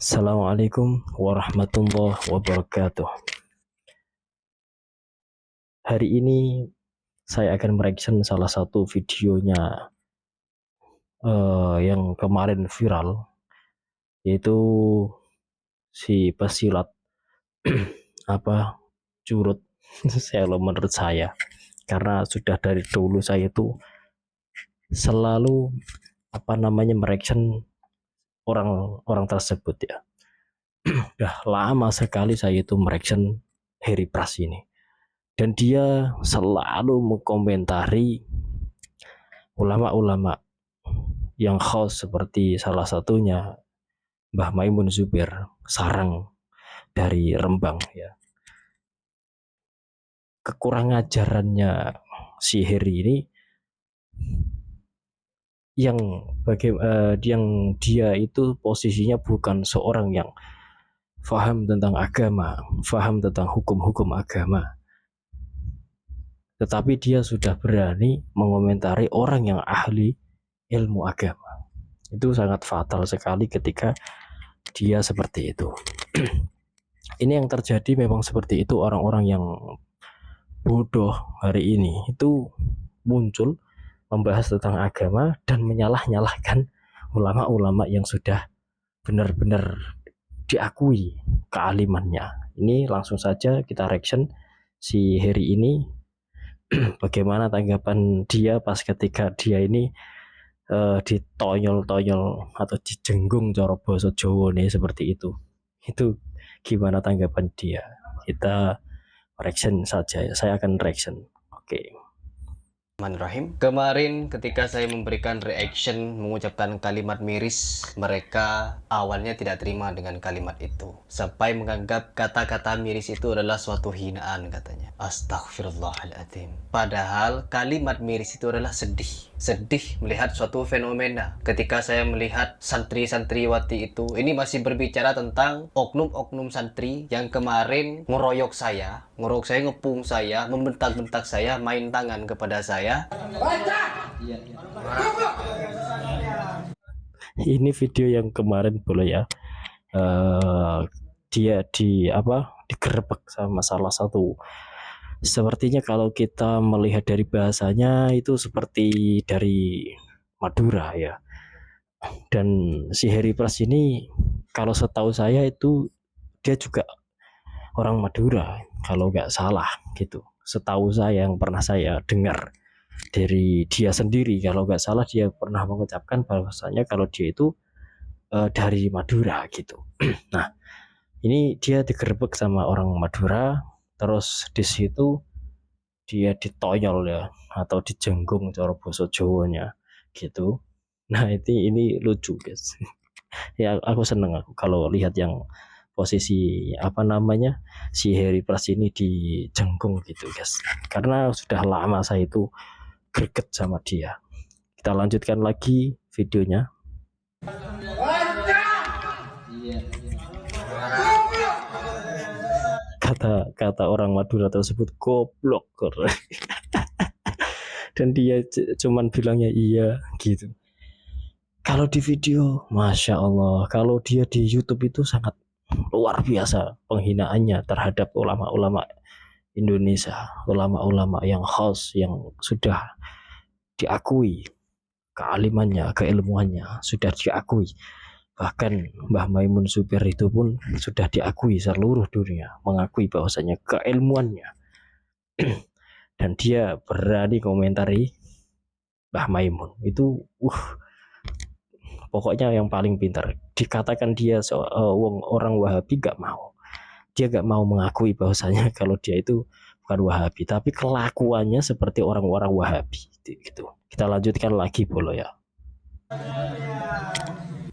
Assalamualaikum warahmatullahi wabarakatuh. Hari ini saya akan mereaction salah satu videonya yang kemarin viral, yaitu si pesilat apa curut. Menurut saya, karena sudah dari dulu saya itu selalu mereaction orang-orang tersebut ya. Udah lama sekali saya itu mereaction Harry Pras ini, dan dia selalu mengkomentari ulama-ulama yang khas, seperti salah satunya Mbah Maimun Zubair Sarang dari Rembang ya. Kekurang ajarannya si Heri ini yang dia itu posisinya bukan seorang yang faham tentang agama, faham tentang hukum-hukum agama, tetapi dia sudah berani mengomentari orang yang ahli ilmu agama. Itu sangat fatal sekali ketika dia seperti itu. Ini yang terjadi memang seperti itu. Orang-orang yang bodoh hari ini itu muncul membahas tentang agama dan menyalah-nyalahkan ulama-ulama yang sudah benar-benar diakui kealimannya. Ini langsung saja kita reaction si Heri ini. Bagaimana tanggapan dia pas ketika dia ini ditonyol-tonyol atau dijenggung cara basa Jawa nih seperti itu. Itu gimana tanggapan dia? Kita reaction saja ya. Saya akan reaction. Oke. Bismillahirrahmanirrahim. Kemarin ketika saya memberikan reaction mengucapkan kalimat miris, mereka awalnya tidak terima dengan kalimat itu, sampai menganggap kata-kata miris itu adalah suatu hinaan katanya. Astaghfirullahaladzim. Padahal kalimat miris itu adalah sedih. Sedih melihat suatu fenomena. Ketika saya melihat santri-santriwati itu, ini masih berbicara tentang oknum-oknum santri yang kemarin ngeroyok saya, ngepung saya, membentak-bentak saya, main tangan kepada saya. Ini video yang kemarin boleh ya. Dia digerebek sama salah satu. Sepertinya kalau kita melihat dari bahasanya itu seperti dari Madura ya. Dan si Harry Pras ini kalau setahu saya itu dia juga orang Madura kalau nggak salah gitu. Setahu saya yang pernah saya dengar dari dia sendiri, kalau nggak salah dia pernah mengucapkan bahwasanya kalau dia itu dari Madura gitu. Nah, ini dia digerebek sama orang Madura, terus di situ dia ditonyol ya, atau dijenggung cara basa Jawanya gitu. Nah, ini lucu guys. Ya aku seneng aku kalau lihat yang posisi si Harry Pras ini dijenggung gitu guys, karena sudah lama saya itu greget sama dia. Kita lanjutkan lagi videonya. Kata orang Madura tersebut goblok. Dan dia cuman bilangnya iya gitu. Kalau di video, masya Allah, kalau dia di YouTube itu sangat luar biasa penghinaannya terhadap ulama-ulama Indonesia, ulama-ulama yang khas, yang sudah diakui kealimannya, keilmuannya sudah diakui. Bahkan Mbah Maimun Zubair itu pun sudah diakui seluruh dunia, mengakui bahwasanya keilmuannya. Dan dia berani komentari Mbah Maimun itu, pokoknya yang paling pintar. Dikatakan dia orang Wahabi gak mau. Dia gak mau mengakui bahwasanya kalau dia itu bukan Wahabi, tapi kelakuannya seperti orang-orang Wahabi gitu. Kita lanjutkan lagi Bolo ya.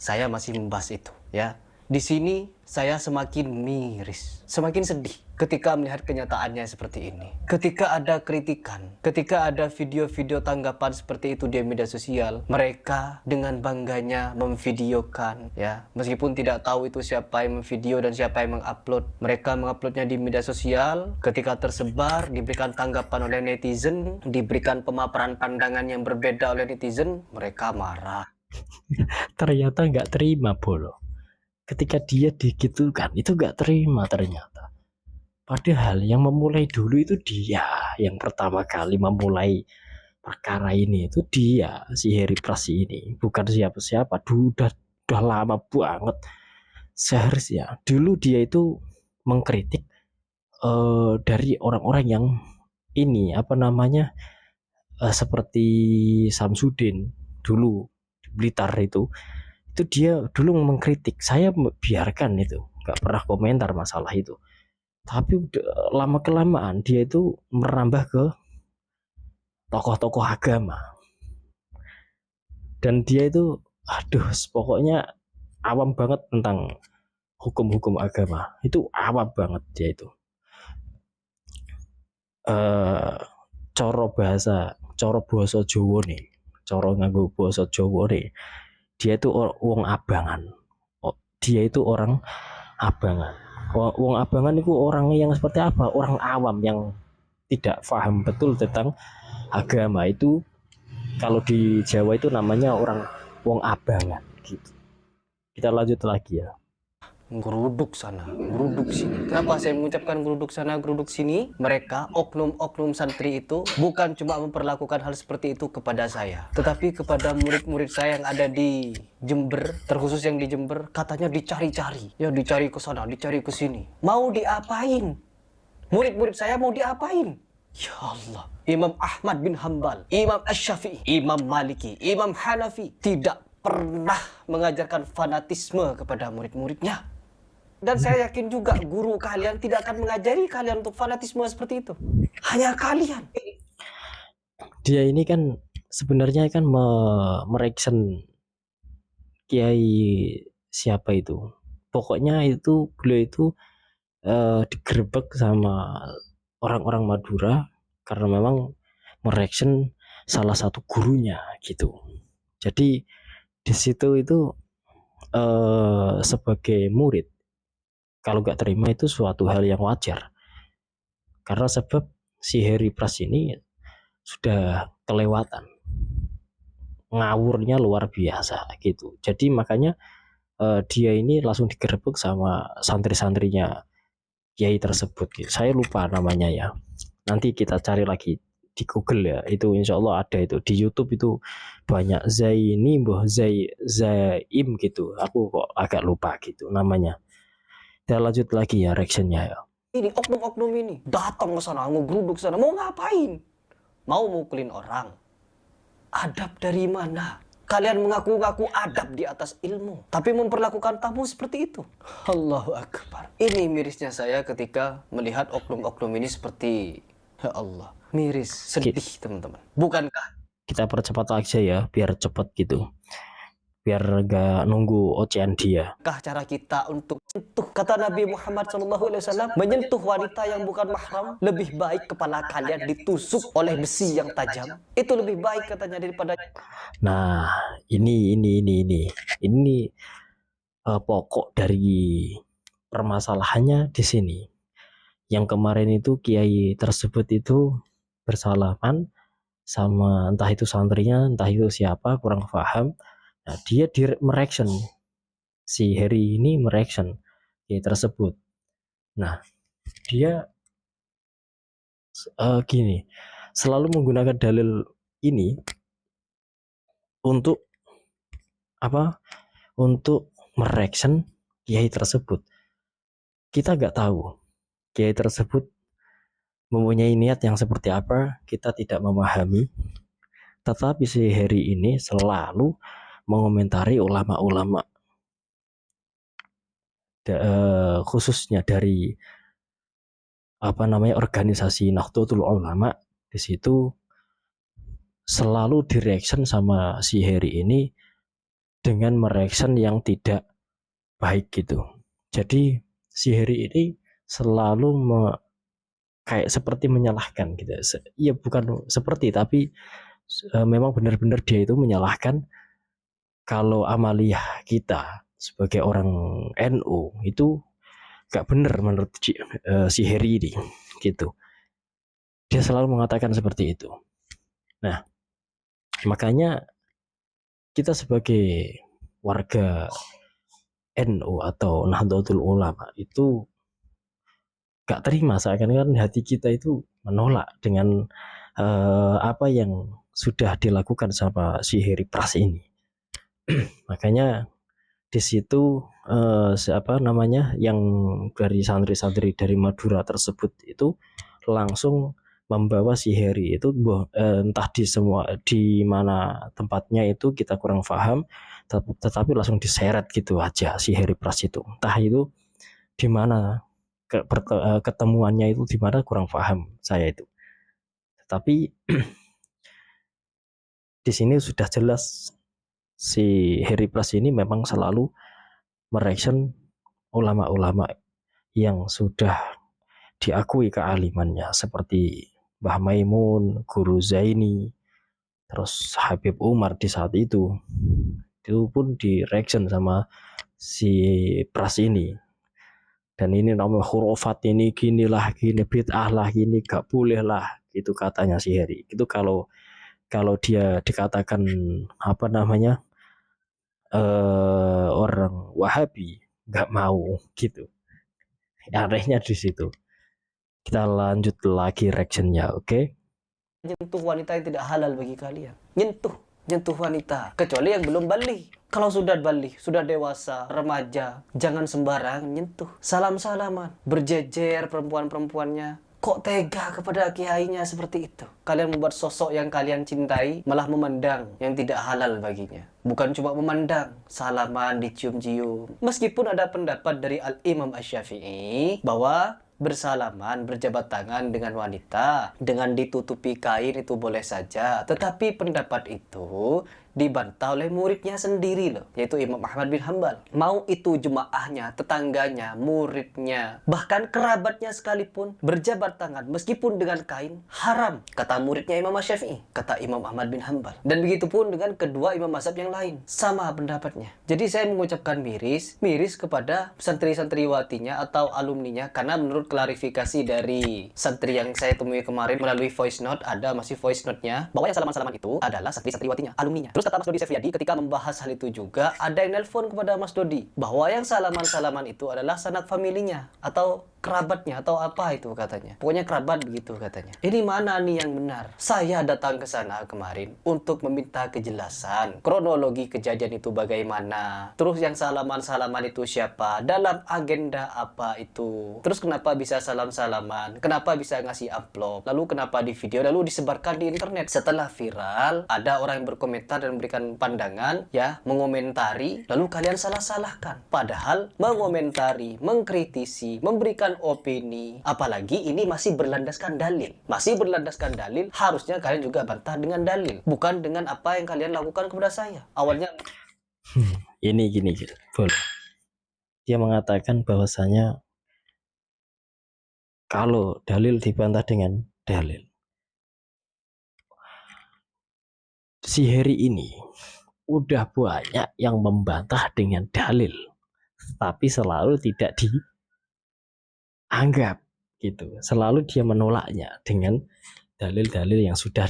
Saya masih membahas itu ya. Di sini saya semakin miris, semakin sedih ketika melihat kenyataannya seperti ini. Ketika ada kritikan, ketika ada video-video tanggapan seperti itu di media sosial, mereka dengan bangganya memvideokan ya. Meskipun tidak tahu itu siapa yang memvideo dan siapa yang mengupload, mereka menguploadnya di media sosial. Ketika tersebar, diberikan tanggapan oleh netizen, diberikan pemaparan pandangan yang berbeda oleh netizen, mereka marah. Ternyata nggak terima Bolo. ketika dia digitukan itu gak terima ternyata. Padahal yang memulai dulu itu dia, yang pertama kali memulai perkara ini itu dia, si Harry Prasi ini, bukan siapa-siapa. Udah lama banget. Seharusnya dulu dia itu mengkritik dari orang-orang yang ini apa namanya seperti Samsudin dulu di Blitar itu dia dulu mengkritik, saya biarkan itu, nggak pernah komentar masalah itu. Tapi udah lama kelamaan dia itu merambah ke tokoh-tokoh agama, dan dia itu aduh pokoknya awam banget tentang hukum-hukum agama, itu awam banget dia itu. Coro basa Jawa nih, coro nganggo basa Jawa nih, dia itu wong abangan. Dia itu orang abangan. Wong abangan itu orang yang seperti apa? Orang awam yang tidak paham betul tentang agama. Itu kalau di Jawa itu namanya orang wong abangan gitu. Kita lanjut lagi ya. Geruduk sana, geruduk sini. Kenapa saya mengucapkan geruduk sana, geruduk sini? Mereka, oknum-oknum santri itu, bukan cuma memperlakukan hal seperti itu kepada saya, tetapi kepada murid-murid saya yang ada di Jember, terkhusus yang di Jember, katanya dicari-cari. Ya, dicari ke sana, dicari ke sini. Mau diapain? Murid-murid saya mau diapain? Ya Allah. Imam Ahmad bin Hambal, Imam Asy-Syafi'i, Imam Maliki, Imam Hanafi tidak pernah mengajarkan fanatisme kepada murid-muridnya. Dan saya yakin juga guru kalian tidak akan mengajari kalian untuk fanatisme seperti itu. Hanya kalian. Dia ini kan sebenarnya kan mereaction Kiai siapa itu. Pokoknya itu beliau itu digerebek sama orang-orang Madura karena memang mereaction salah satu gurunya gitu. Jadi di situ itu sebagai murid kalau nggak terima itu suatu hal yang wajar, karena sebab si Harry Pras ini sudah kelewatan, ngawurnya luar biasa gitu. Jadi makanya dia ini langsung digerebek sama santri-santrinya Kiai tersebut gitu. Saya lupa namanya ya, nanti kita cari lagi di Google ya, itu insya Allah ada itu di YouTube itu banyak. Zaini Mbah Zaim gitu, aku kok agak lupa gitu namanya. Kita lanjut lagi ya reactionnya ya. Ini oknum-oknum ini datang ke sana, mau geruduk sana, mau ngapain? Mau mukulin orang. Adab dari mana? Kalian mengaku-ngaku adab di atas ilmu, tapi memperlakukan tamu seperti itu. Allahu Akbar. Ini mirisnya saya ketika melihat oknum-oknum ini seperti, ya Allah, miris, sedih teman-teman. Bukankah kita percepat aja ya biar cepet gitu, biar gak nunggu ocehan dia. cara kita untuk menyentuh, kata Nabi Muhammad SAW, menyentuh wanita yang bukan mahram lebih baik kepala kalian ditusuk oleh besi yang tajam. Itu lebih baik katanya daripada. Nah ini pokok dari permasalahannya di sini. Yang kemarin itu kiai tersebut itu bersalaman sama entah itu santrinya, entah itu siapa, kurang paham. Nah, dia mereaction, si Harry ini mereaction kiai tersebut. Nah, dia gini, selalu menggunakan dalil ini untuk apa? Untuk mereaction kiai tersebut. Kita nggak tahu kiai tersebut mempunyai niat yang seperti apa, kita tidak memahami. Tetapi si Harry ini selalu mengomentari ulama-ulama, khususnya dari apa namanya organisasi Nahdlatul Ulama. Di situ selalu direction sama si Harry ini dengan mereaction yang tidak baik gitu. Jadi si Harry ini selalu kayak seperti menyalahkan gitu. Iya bukan seperti, tapi memang benar-benar dia itu menyalahkan kalau amaliyah kita sebagai orang NU itu gak benar menurut si Harry ini gitu. Dia selalu mengatakan seperti itu. Nah, makanya kita sebagai warga NU atau Nahdlatul Ulama itu gak terima, seakan-akan hati kita itu menolak dengan apa yang sudah dilakukan sama si Heri Pras ini. Makanya di situ apa namanya yang dari santri-santri dari Madura tersebut itu langsung membawa si Heri itu entah di mana tempatnya itu kita kurang paham, tetapi langsung diseret gitu aja si Heri Pras itu, entah itu di mana ketemuannya itu di mana kurang paham saya itu. Tetapi di sini sudah jelas si Heri Pras ini memang selalu mereaction ulama-ulama yang sudah diakui kealimannya seperti Mbah Maimun, Guru Zaini, terus Habib Umar di saat itu pun di reaction sama si Pras ini. Dan ini namanya khurafat, ini ginilah, gini bid'ah lah, gini gak boleh lah, gitu katanya si Heri. Itu kalau dia dikatakan apa namanya orang Wahabi nggak mau gitu. Anehnya di situ. Kita lanjut lagi reactionnya, oke? Nyentuh wanita yang tidak halal bagi kalian. Nyentuh wanita, kecuali yang belum balik. Kalau sudah balik, sudah dewasa, remaja, jangan sembarang nyentuh. Salam-salaman, berjejer perempuan-perempuannya. Kok tega kepada kiainya seperti itu? Kalian membuat sosok yang kalian cintai malah memandang yang tidak halal baginya. Bukan cuma memandang, salaman, dicium-cium. Meskipun ada pendapat dari Al-Imam Asy-Syafi'i bahwa bersalaman, berjabat tangan dengan wanita, dengan ditutupi kain itu boleh saja. Tetapi pendapat itu dibantah oleh muridnya sendiri loh, yaitu Imam Ahmad bin Hambal. Mau itu jemaahnya, tetangganya, muridnya, bahkan kerabatnya sekalipun berjabat tangan meskipun dengan kain, haram. Kata muridnya Imam Syafi'i, kata Imam Ahmad bin Hambal. Dan begitu pun dengan kedua imam mazhab yang lain, sama pendapatnya. Jadi saya mengucapkan miris kepada santri-santriwatinya atau alumninya, karena menurut klarifikasi dari santri yang saya temui kemarin melalui voice note, ada masih voice note-nya, bahwa yang salaman-salaman itu adalah santri-santriwatinya, alumninya. Terus kata Mas Dodi Sefriadi ketika membahas hal itu juga, ada yang nelpon kepada Mas Dodi bahwa yang salaman-salaman itu adalah sanak familinya atau kerabatnya atau apa itu katanya. Pokoknya kerabat begitu katanya. Ini mana nih yang benar? Saya datang ke sana kemarin untuk meminta kejelasan kronologi kejadian itu bagaimana. Terus yang salaman-salaman itu siapa? Dalam agenda apa itu? Terus kenapa bisa salam-salaman? Kenapa bisa ngasih amplop? Lalu kenapa di video? Lalu disebarkan di internet. Setelah viral, ada orang yang berkomentar dan memberikan pandangan, ya, mengomentari, lalu kalian salah-salahkan. Padahal mengomentari, mengkritisi, memberikan opini, apalagi ini masih berlandaskan dalil. Masih berlandaskan dalil, harusnya kalian juga bantah dengan dalil, bukan dengan apa yang kalian lakukan kepada saya. Awalnya ini gini gitu. Boleh. Dia mengatakan bahwasanya kalau dalil dibantah dengan dalil, si Heri ini udah banyak yang membantah dengan dalil, tapi selalu tidak dianggap gitu. Selalu dia menolaknya dengan dalil-dalil yang sudah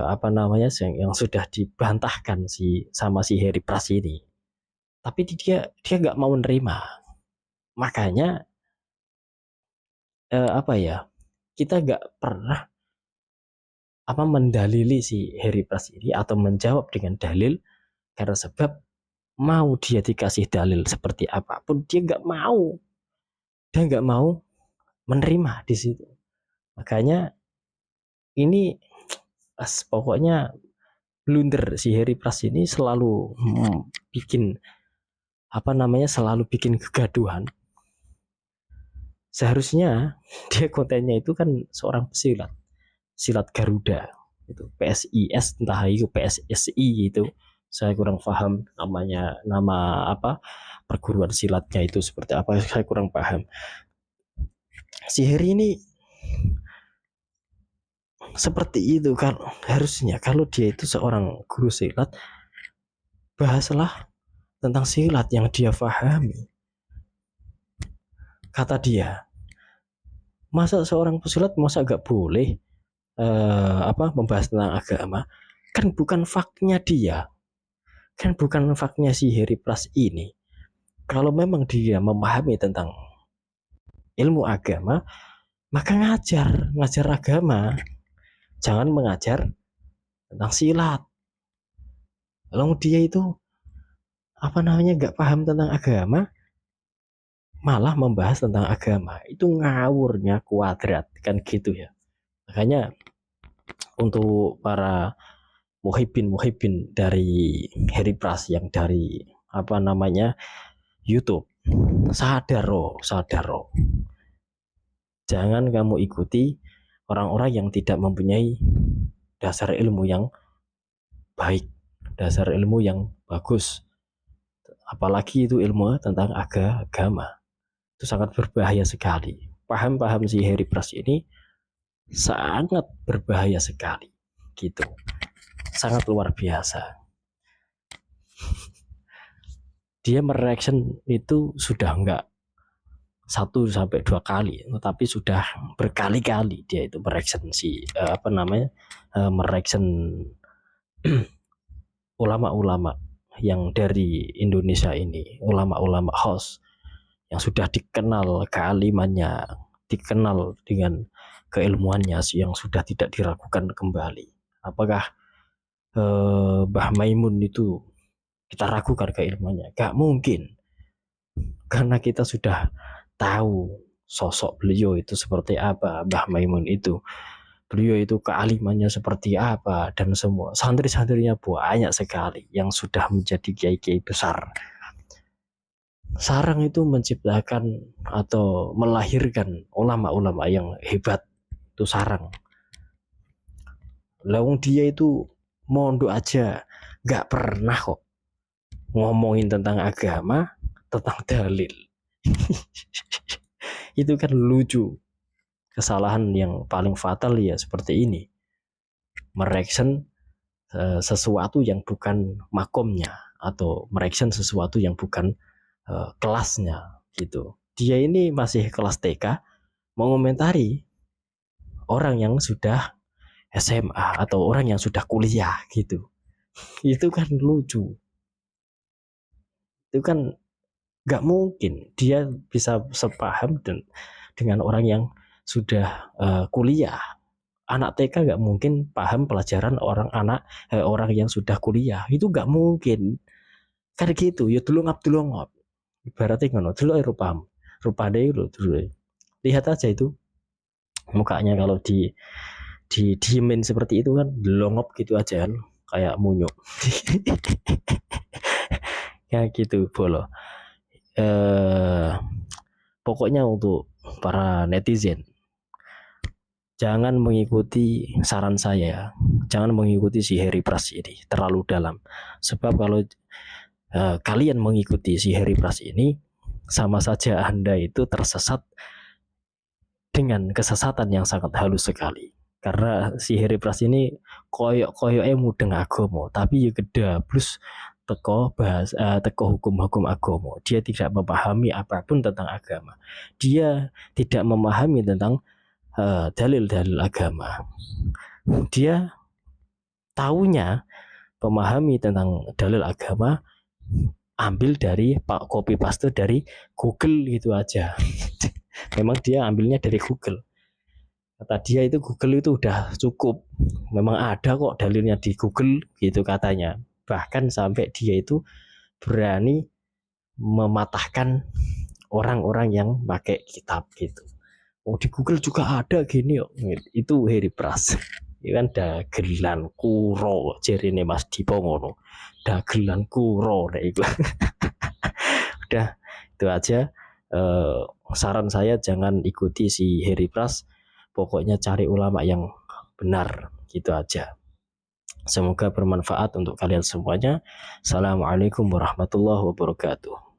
apa namanya yang sudah dibantahkan sama si Heri Pras ini. Tapi dia nggak mau menerima. Makanya apa ya? Kita nggak pernah apa mendalili si Heri Pras ini atau menjawab dengan dalil, karena sebab mau dia dikasih dalil seperti apapun dia nggak mau. Dia nggak mau menerima di situ. Makanya ini pokoknya blunder si Heri Pras ini selalu bikin apa namanya selalu bikin kegaduhan. Seharusnya dia kontennya itu kan seorang pesilat, silat Garuda itu, PSIS entah itu PSSI itu, saya kurang paham namanya, nama apa perguruan silatnya itu seperti apa, saya kurang paham. Si Heri ini seperti itu kan, harusnya kalau dia itu seorang guru silat, bahaslah tentang silat yang dia pahami. Kata dia, masa seorang pesilat masa gak boleh apa membahas tentang agama? Kan bukan faknya dia. Kan bukan faknya si Harry Pras ini. Kalau memang dia memahami tentang ilmu agama, maka ngajar agama. Jangan mengajar tentang silat. Lalu dia itu nggak paham tentang agama, malah membahas tentang agama. Itu ngawurnya kuadrat kan gitu ya. Makanya untuk para muhibin dari Harry Pras yang dari YouTube, sadar loh. Jangan kamu ikuti orang-orang yang tidak mempunyai dasar ilmu yang baik, dasar ilmu yang bagus. Apalagi itu ilmu tentang agama. Itu sangat berbahaya sekali. Paham si Harry Pras ini sangat berbahaya sekali. Gitu. Sangat luar biasa. Dia mereaction itu sudah enggak 1-2 kali, tetapi sudah berkali-kali dia itu mereaction mereaction ulama-ulama yang dari Indonesia ini, ulama-ulama host yang sudah dikenal kealimannya, dikenal dengan keilmuannya yang sudah tidak diragukan kembali. Apakah Mbah Maimun itu kita ragukan keilmuannya? Gak mungkin, karena kita sudah tahu sosok beliau itu seperti apa. Mbah Maimun itu, beliau itu kealimannya seperti apa, dan semua santri-santrinya banyak sekali yang sudah menjadi kiai-kiai besar. Sarang itu menciptakan atau melahirkan ulama-ulama yang hebat, itu sarang. Lawang dia itu mondok aja gak pernah kok ngomongin tentang agama, tentang dalil. Itu kan lucu. Kesalahan yang paling fatal ya seperti ini, mereaction sesuatu yang bukan makomnya, atau mereaction sesuatu yang bukan kelasnya gitu. Dia ini masih kelas TK mengomentari orang yang sudah SMA atau orang yang sudah kuliah gitu. Itu kan lucu. Itu kan gak mungkin dia bisa sepaham dengan orang yang sudah kuliah. Anak TK gak mungkin paham pelajaran orang yang sudah kuliah. Itu gak mungkin. Kan gitu, ya dulu ngap. Ibaratnya ngono, dulu ae rupane lho dulu. Lihat aja itu mukanya kalau diemin seperti itu kan, delongop gitu aja kan, kayak munyuk. Ya gitu, bolo. Pokoknya untuk para netizen, jangan mengikuti saran saya, jangan mengikuti si Harry Pras ini terlalu dalam. Sebab kalau kalian mengikuti si Harry Pras ini, sama saja Anda itu tersesat dengan kesesatan yang sangat halus sekali. Karena si Harry Pras ini koyok-koyoknya mudeng agama, tapi ya kedablus teko hukum-hukum agama. Dia tidak memahami apapun tentang agama. Dia tidak memahami tentang dalil-dalil agama. Dia taunya memahami tentang dalil agama ambil dari copy paste dari Google gitu aja. Memang dia ambilnya dari Google. Kata dia itu Google itu udah cukup. Memang ada kok dalilnya di Google gitu katanya. Bahkan sampai dia itu berani mematahkan orang-orang yang pakai kitab gitu. Oh, di Google juga ada gini kok. Itu Harry Pras. Ini kan dagelan kuro jarine Mas Dipo ngono. Dagelan kuro nek iku. Udah itu aja. Saran saya jangan ikuti si Harry Pras. Pokoknya cari ulama yang benar, gitu aja. Semoga bermanfaat untuk kalian semuanya. Assalamualaikum warahmatullahi wabarakatuh.